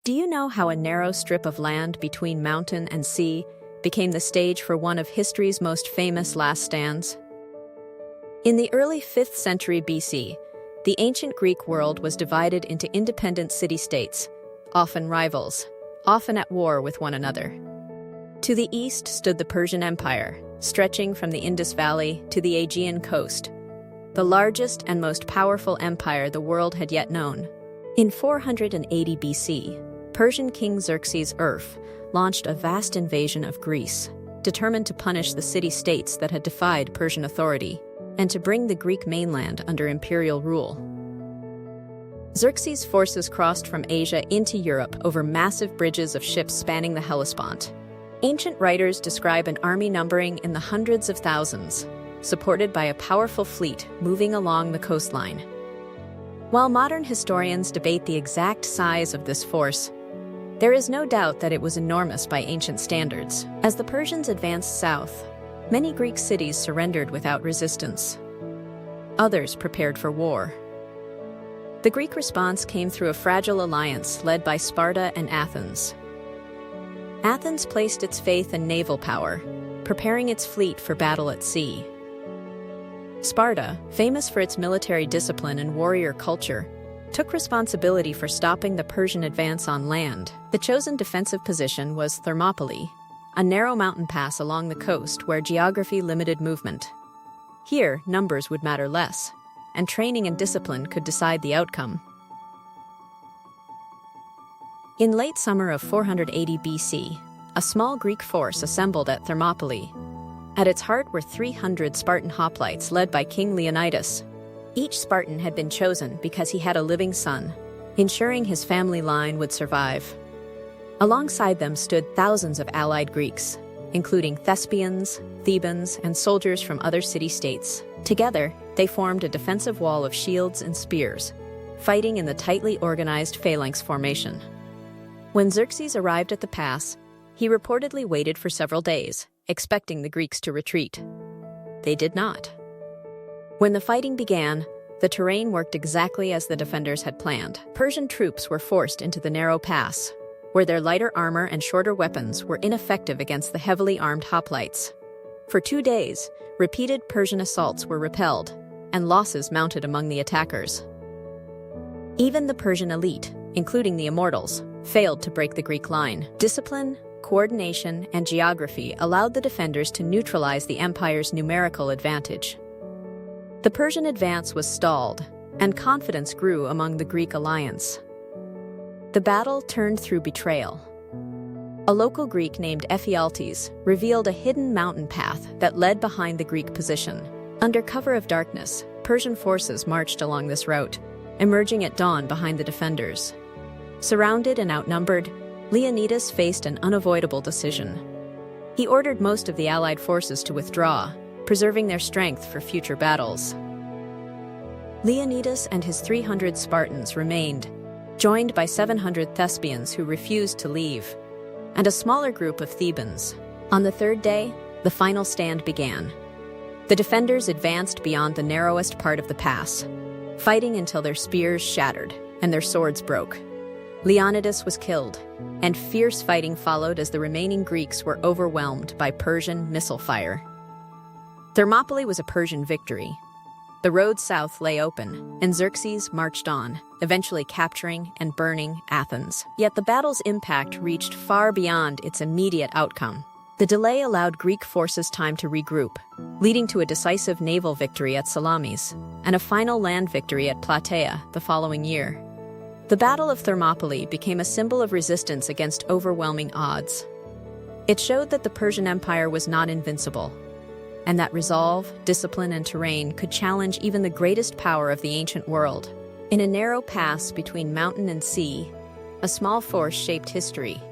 Do you know how a narrow strip of land between mountain and sea became the stage for one of history's most famous last stands? In the early 5th century BC, the ancient Greek world was divided into independent city-states, often rivals, often at war with one another. To the east stood the Persian Empire, stretching from the Indus Valley to the Aegean coast, the largest and most powerful empire the world had yet known. In 480 BC, Persian King Xerxes launched a vast invasion of Greece, determined to punish the city-states that had defied Persian authority and to bring the Greek mainland under imperial rule. Xerxes' forces crossed from Asia into Europe over massive bridges of ships spanning the Hellespont. Ancient writers describe an army numbering in the hundreds of thousands, supported by a powerful fleet moving along the coastline. While modern historians debate the exact size of this force, there is no doubt that it was enormous by ancient standards. As the Persians advanced south, many Greek cities surrendered without resistance. Others prepared for war. The Greek response came through a fragile alliance led by Sparta and Athens. Athens placed its faith in naval power, preparing its fleet for battle at sea. Sparta, famous for its military discipline and warrior culture, took responsibility for stopping the Persian advance on land. The chosen defensive position was Thermopylae, a narrow mountain pass along the coast where geography limited movement. Here, numbers would matter less, and training and discipline could decide the outcome. In late summer of 480 BC, a small Greek force assembled at Thermopylae. At its heart were 300 Spartan hoplites led by King Leonidas. Each Spartan had been chosen because he had a living son, ensuring his family line would survive. Alongside them stood thousands of allied Greeks, including Thespians, Thebans, and soldiers from other city-states. Together, they formed a defensive wall of shields and spears, fighting in the tightly organized phalanx formation. When Xerxes arrived at the pass, he reportedly waited for several days, expecting the Greeks to retreat. They did not. When the fighting began, the terrain worked exactly as the defenders had planned. Persian troops were forced into the narrow pass, where their lighter armor and shorter weapons were ineffective against the heavily armed hoplites. For 2 days, repeated Persian assaults were repelled, and losses mounted among the attackers. Even the Persian elite, including the immortals, failed to break the Greek line. Discipline, coordination, and geography allowed the defenders to neutralize the empire's numerical advantage. The Persian advance was stalled, and confidence grew among the Greek alliance. The battle turned through betrayal. A local Greek named Ephialtes revealed a hidden mountain path that led behind the Greek position. Under cover of darkness, Persian forces marched along this route, emerging at dawn behind the defenders. Surrounded and outnumbered, Leonidas faced an unavoidable decision. He ordered most of the allied forces to withdraw, preserving their strength for future battles. Leonidas and his 300 Spartans remained, joined by 700 Thespians who refused to leave, and a smaller group of Thebans. On the third day, the final stand began. The defenders advanced beyond the narrowest part of the pass, fighting until their spears shattered and their swords broke. Leonidas was killed, and fierce fighting followed as the remaining Greeks were overwhelmed by Persian missile fire. Thermopylae was a Persian victory. The road south lay open, and Xerxes marched on, eventually capturing and burning Athens. Yet the battle's impact reached far beyond its immediate outcome. The delay allowed Greek forces time to regroup, leading to a decisive naval victory at Salamis and a final land victory at Plataea the following year. The Battle of Thermopylae became a symbol of resistance against overwhelming odds. It showed that the Persian Empire was not invincible, and that resolve, discipline, and terrain could challenge even the greatest power of the ancient world. In a narrow pass between mountain and sea, a small force shaped history,